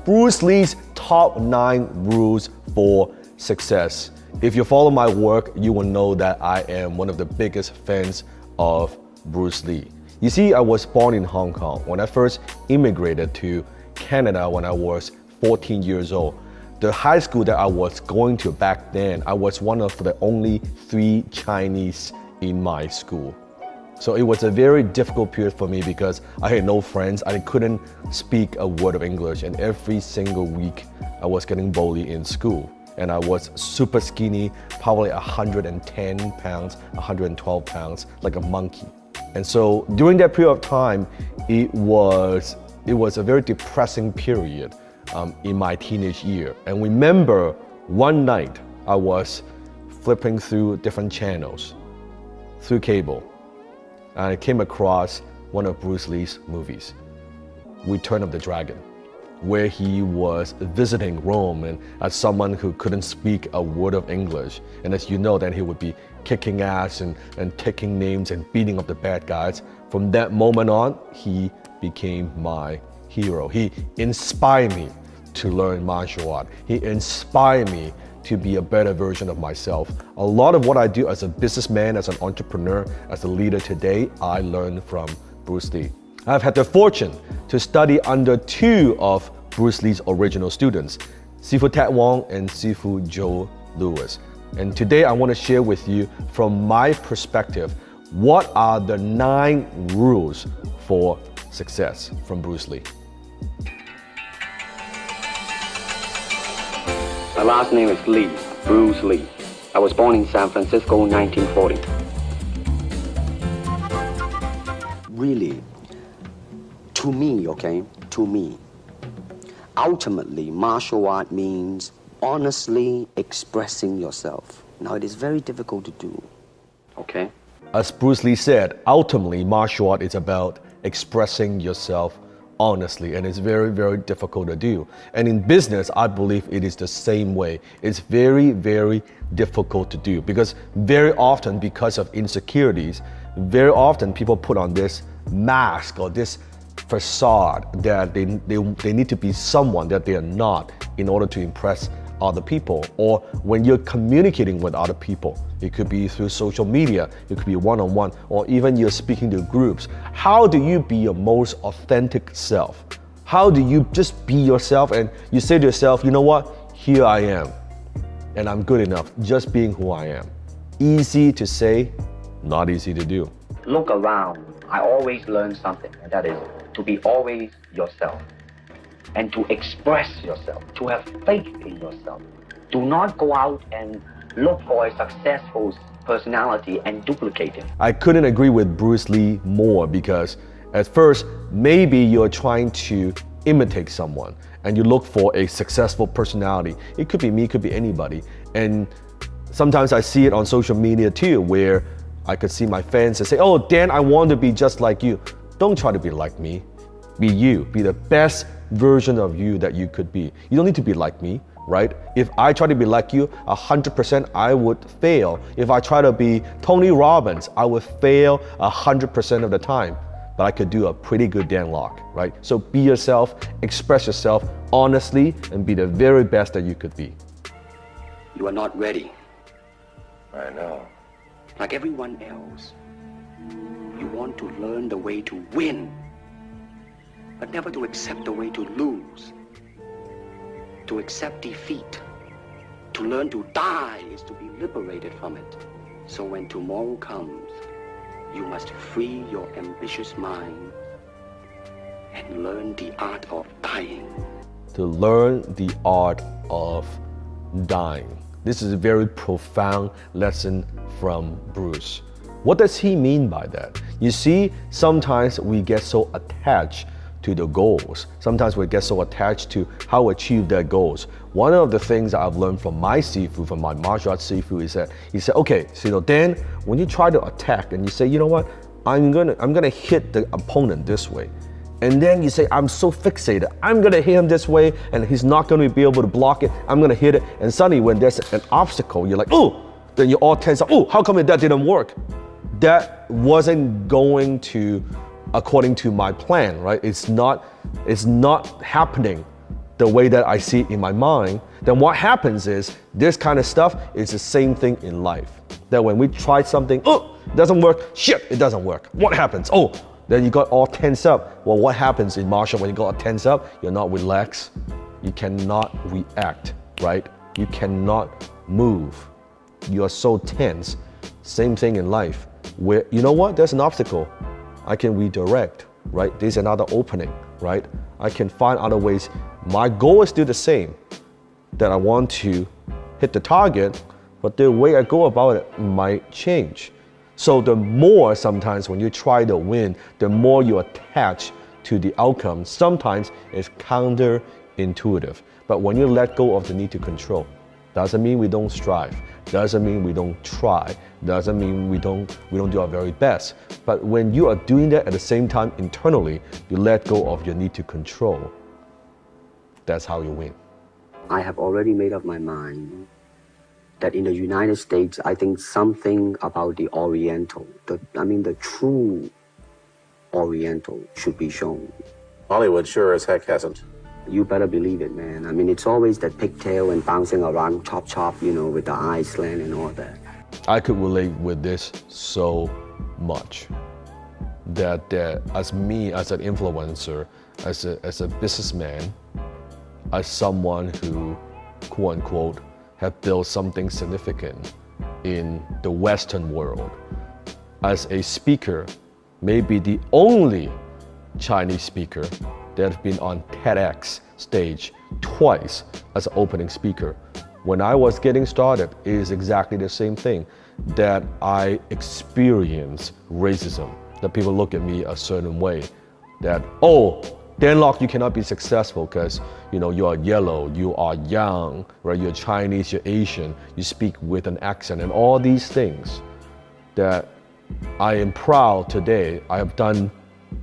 Bruce Lee's top 9 rules for success. If you follow my work, you will know that I am one of the biggest fans of Bruce Lee. You see, I was born in Hong Kong. When I first immigrated to Canada when I was 14 years old, the high school that I was going to back then, I was one of the only 3 Chinese in my school. So it was a very difficult period for me because I had no friends. I couldn't speak a word of English, and every single week I was getting bullied in school. And I was super skinny, probably 110 pounds, 112 pounds, like a monkey. And so during that period of time, it was a very depressing period in my teenage year. And remember, one night I was flipping through different channels, through cable, and I came across one of Bruce Lee's movies, Return of the Dragon, where he was visiting Rome, and as someone who couldn't speak a word of English, and as you know, then he would be kicking ass and taking names and beating up the bad guys. From that moment on, he became my hero. He inspired me to learn martial art. He inspired me to be a better version of myself. A lot of what I do as a businessman, as an entrepreneur, as a leader today, I learned from Bruce Lee. I've had the fortune to study under 2 of Bruce Lee's original students, Sifu Ted Wong and Sifu Joe Louis. And today I want to share with you, from my perspective, what are the 9 rules for success from Bruce Lee. My last name is Lee, Bruce Lee. I was born in San Francisco in 1940. Really, to me, ultimately, martial art means honestly expressing yourself. Now, it is very difficult to do, okay? As Bruce Lee said, ultimately, martial art is about expressing yourself honestly, and it's very, very difficult to do. And in business, I believe it is the same way. It's very, very difficult to do because very often, because of insecurities, very often people put on this mask or this facade that they need to be someone that they are not in order to impress other people. Or when you're communicating with other people, it could be through social media, it could be one-on-one, or even you're speaking to groups. How do you be your most authentic self? How do you just be yourself and you say to yourself, you know what, here I am, and I'm good enough, just being who I am. Easy to say, not easy to do. Look around. I always learn something, and that is to be always yourself and to express yourself, to have faith in yourself. Do not go out and look for a successful personality and duplicate it. I couldn't agree with Bruce Lee more because at first, maybe you're trying to imitate someone and you look for a successful personality. It could be me, it could be anybody. And sometimes I see it on social media too, where I could see my fans and say, oh, Dan, I want to be just like you. Don't try to be like me. Be you. Be the best version of you that you could be. You don't need to be like me, right? If I try to be like you, 100% I would fail. If I try to be Tony Robbins, I would fail 100% of the time. But I could do a pretty good Dan Lok, right? So be yourself, express yourself honestly, and be the very best that you could be. You are not ready. I know. Like everyone else, you want to learn the way to win, but never to accept the way to lose. To accept defeat, to learn to die is to be liberated from it. So when tomorrow comes, you must free your ambitious mind and learn the art of dying. To learn the art of dying. This is a very profound lesson from Bruce. What does he mean by that? You see, sometimes we get so attached to the goals. Sometimes we get so attached to how to achieve their goals. One of the things that I've learned from my Sifu, from my martial arts Sifu, is that he said, okay, so Dan, when you try to attack and you say, you know what, I'm gonna hit the opponent this way. And then you say, I'm so fixated, I'm gonna hit him this way and he's not gonna be able to block it, I'm gonna hit it. And suddenly when there's an obstacle, you're like, oh, then you all tense up, oh, how come that didn't work? That wasn't going to according to my plan, right? It's not happening the way that I see it in my mind, then what happens is this kind of stuff is the same thing in life. That when we try something, oh, it doesn't work, shit, it doesn't work. What happens? Oh, then you got all tense up. Well, what happens in martial when you got all tense up? You're not relaxed. You cannot react, right? You cannot move. You are so tense. Same thing in life. Where, you know what? There's an obstacle. I can redirect, right? There's another opening, right? I can find other ways. My goal is still the same, that I want to hit the target, but the way I go about it might change. So the more sometimes when you try to win, the more you attach to the outcome, sometimes it's counterintuitive. But when you let go of the need to control, doesn't mean we don't strive, doesn't mean we don't try, doesn't mean we don't do our very best. But when you are doing that at the same time internally, you let go of your need to control. That's how you win. I have already made up my mind that in the United States, I think something about the Oriental, the true Oriental should be shown. Hollywood sure as heck hasn't. You better believe it, man. I mean, it's always that pigtail and bouncing around, chop, with the eyes slant and all that. I could relate with this so much. That as me, as an influencer, as a businessman, as someone who, quote unquote, have built something significant in the Western world, as a speaker, maybe the only Chinese speaker that have been on TEDx stage twice as an opening speaker. When I was getting started, it is exactly the same thing, that I experienced racism, that people look at me a certain way, that, oh, Dan Lok, you cannot be successful because you are yellow, you are young, right? You're Chinese, you're Asian, you speak with an accent, and all these things that I am proud today. I have done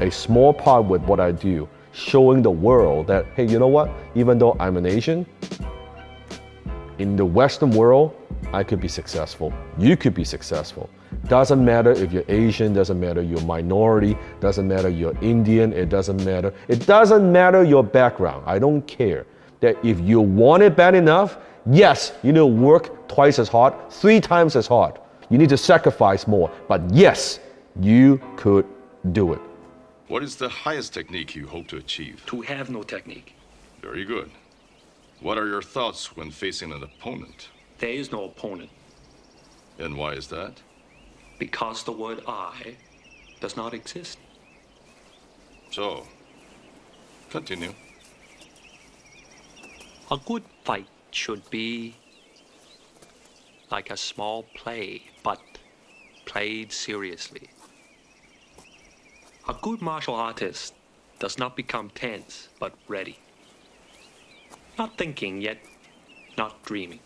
a small part with what I do, showing the world that, hey, you know what? Even though I'm an Asian, in the Western world, I could be successful. You could be successful. Doesn't matter if you're Asian, doesn't matter you're minority, doesn't matter you're Indian, it doesn't matter your background. I don't care. That if you want it bad enough, yes, you need to work twice as hard, 3 times as hard. You need to sacrifice more, but yes, you could do it. What is the highest technique you hope to achieve? To have no technique. Very good. What are your thoughts when facing an opponent? There is no opponent. And why is that? Because the word I does not exist. So, continue. A good fight should be like a small play, but played seriously. A good martial artist does not become tense, but ready. Not thinking, yet not dreaming.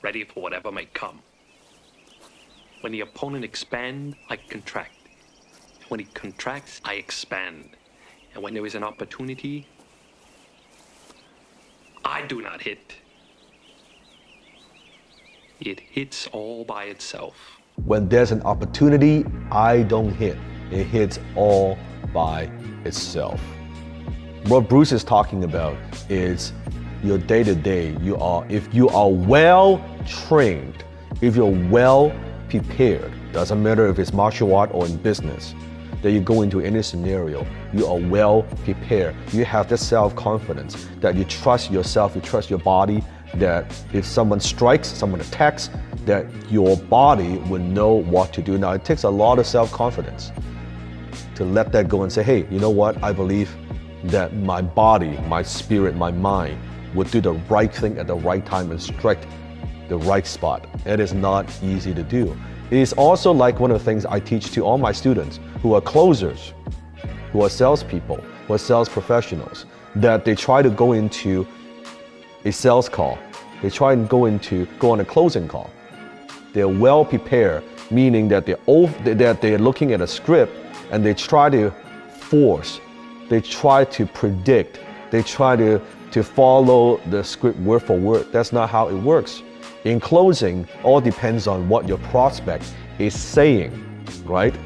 Ready for whatever may come. When the opponent expands, I contract. When he contracts, I expand. And when there is an opportunity, I do not hit. It hits all by itself. When there's an opportunity, I don't hit. It hits all by itself. What Bruce is talking about is your day-to-day. If you are well trained, if you're well prepared, doesn't matter if it's martial art or in business, that you go into any scenario, you are well prepared. You have the self-confidence that you trust yourself, you trust your body, that if someone strikes, someone attacks, that your body will know what to do. Now, it takes a lot of self-confidence to let that go and say, hey, you know what? I believe that my body, my spirit, my mind would do the right thing at the right time and strike the right spot. It is not easy to do. It is also like one of the things I teach to all my students who are closers, who are salespeople, who are sales professionals, that they try to go into a sales call. They try and go on a closing call. They're well prepared, meaning that they're looking at a script and they try to force, they try to predict, they try to follow the script word for word. That's not how it works. In closing, all depends on what your prospect is saying, right?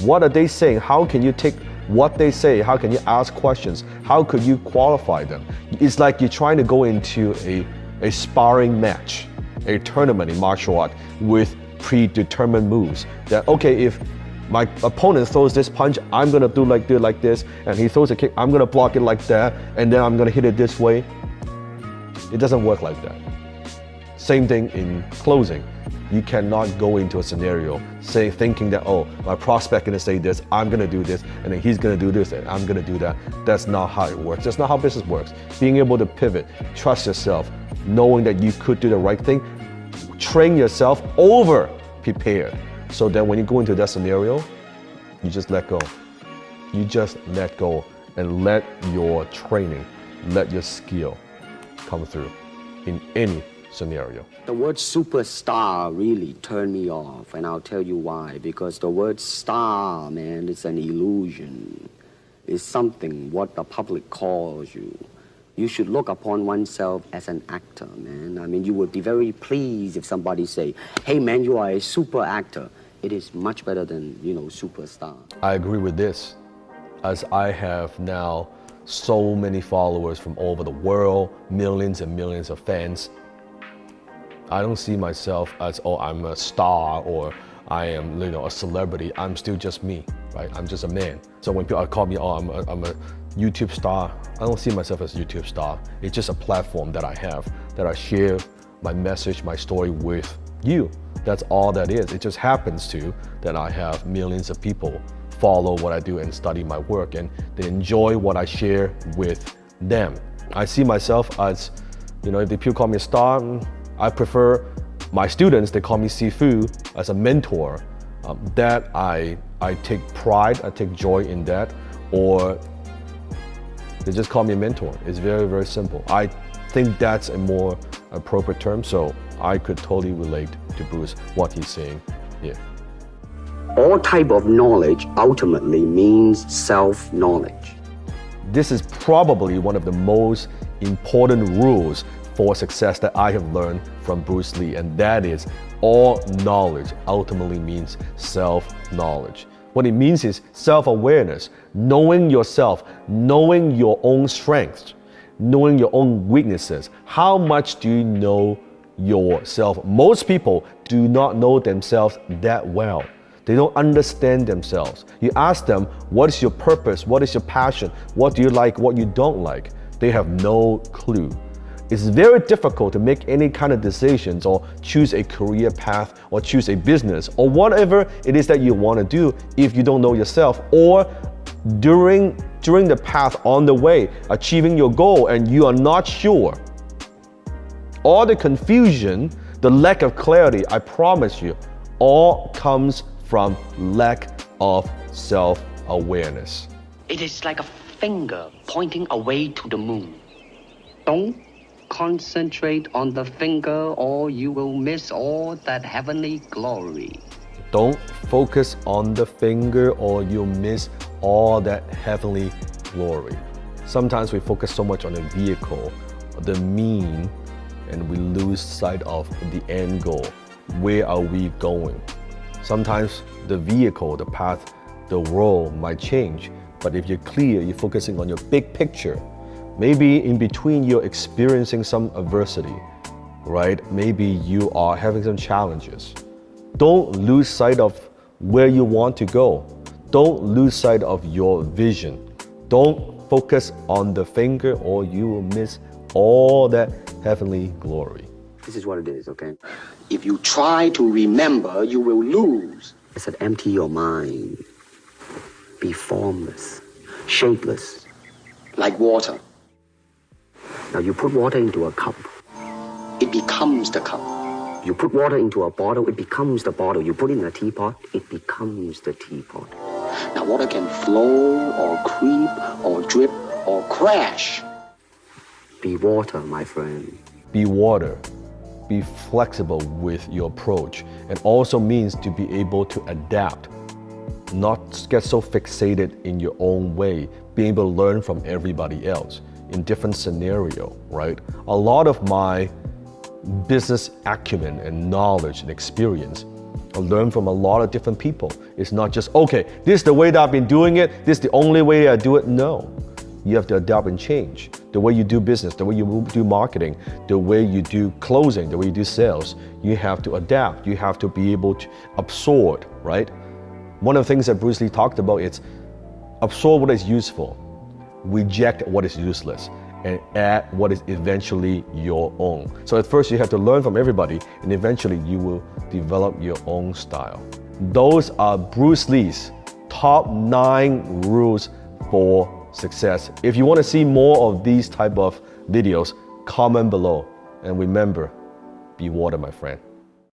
What are they saying? How can you take what they say, how can you ask questions, how could you qualify them? It's like you're trying to go into a sparring match, a tournament in martial art with predetermined moves. That, okay, if my opponent throws this punch, I'm gonna do it like this, and he throws a kick, I'm gonna block it like that, and then I'm gonna hit it this way. It doesn't work like that. Same thing in closing. You cannot go into a scenario thinking that, oh, my prospect gonna say this, I'm gonna do this, and then he's gonna do this, and I'm gonna do that. That's not how it works. That's not how business works. Being able to pivot, trust yourself, knowing that you could do the right thing, train yourself over prepared, so that when you go into that scenario, you just let go. You just let go and let your training, let your skill come through in any scenario. The word superstar really turned me off, and I'll tell you why. Because the word star, man, it's an illusion. It's something what the public calls you. You should look upon oneself as an actor, man. I mean, you would be very pleased if somebody say, hey, man, you are a super actor. It is much better than, superstar. I agree with this, as I have now so many followers from all over the world, millions and millions of fans. I don't see myself as, oh, I'm a star or I am, a celebrity. I'm still just me, right? I'm just a man. So when people call me, oh, I'm a YouTube star, I don't see myself as a YouTube star. It's just a platform that I have, that I share my message, my story with you. That's all that is. It just happens to that I have millions of people follow what I do and study my work, and they enjoy what I share with them. I see myself as, if the people call me a star, I prefer my students, they call me Sifu, as a mentor. That I take pride, I take joy in that, or they just call me a mentor. It's very, very simple. I think that's a more appropriate term, so I could totally relate to Bruce, what he's saying here. All type of knowledge ultimately means self-knowledge. This is probably one of the most important rules for success that I have learned from Bruce Lee, and that is all knowledge ultimately means self-knowledge. What it means is self-awareness, knowing yourself, knowing your own strengths, knowing your own weaknesses. How much do you know yourself? Most people do not know themselves that well. They don't understand themselves. You ask them, what is your purpose? What is your passion? What do you like? What you don't like? They have no clue. It's very difficult to make any kind of decisions or choose a career path or choose a business or whatever it is that you want to do if you don't know yourself, or during the path on the way, achieving your goal and you are not sure. All the confusion, the lack of clarity, I promise you, all comes from lack of self-awareness. It is like a finger pointing away to the moon. Don't concentrate on the finger or you will miss all that heavenly glory. Don't focus on the finger or you'll miss all that heavenly glory. Sometimes we focus so much on the vehicle, the mean, and we lose sight of the end goal. Where are we going? Sometimes the vehicle, the path, the road might change, but if you're clear, you're focusing on your big picture. Maybe in between you're experiencing some adversity, right? Maybe you are having some challenges. Don't lose sight of where you want to go. Don't lose sight of your vision. Don't focus on the finger or you will miss all that heavenly glory. This is what it is, okay? If you try to remember, you will lose. I said, empty your mind. Be formless, shapeless, like water. Now you put water into a cup, it becomes the cup. You put water into a bottle, it becomes the bottle. You put it in a teapot, it becomes the teapot. Now water can flow or creep or drip or crash. Be water, my friend. Be water. Be flexible with your approach. It also means to be able to adapt, not get so fixated in your own way, being able to learn from everybody else in different scenario, right? A lot of my business acumen and knowledge and experience I learn from a lot of different people. It's not just, okay, this is the way that I've been doing it, this is the only way I do it. No, you have to adapt and change. The way you do business, the way you do marketing, the way you do closing, the way you do sales, you have to adapt. You have to be able to absorb, right? One of the things that Bruce Lee talked about is absorb what is useful, reject what is useless, and add what is eventually your own. So at first you have to learn from everybody, and eventually you will develop your own style. Those are Bruce Lee's top 9 rules for success. If you want to see more of these type of videos, comment below. And remember, be water, my friend.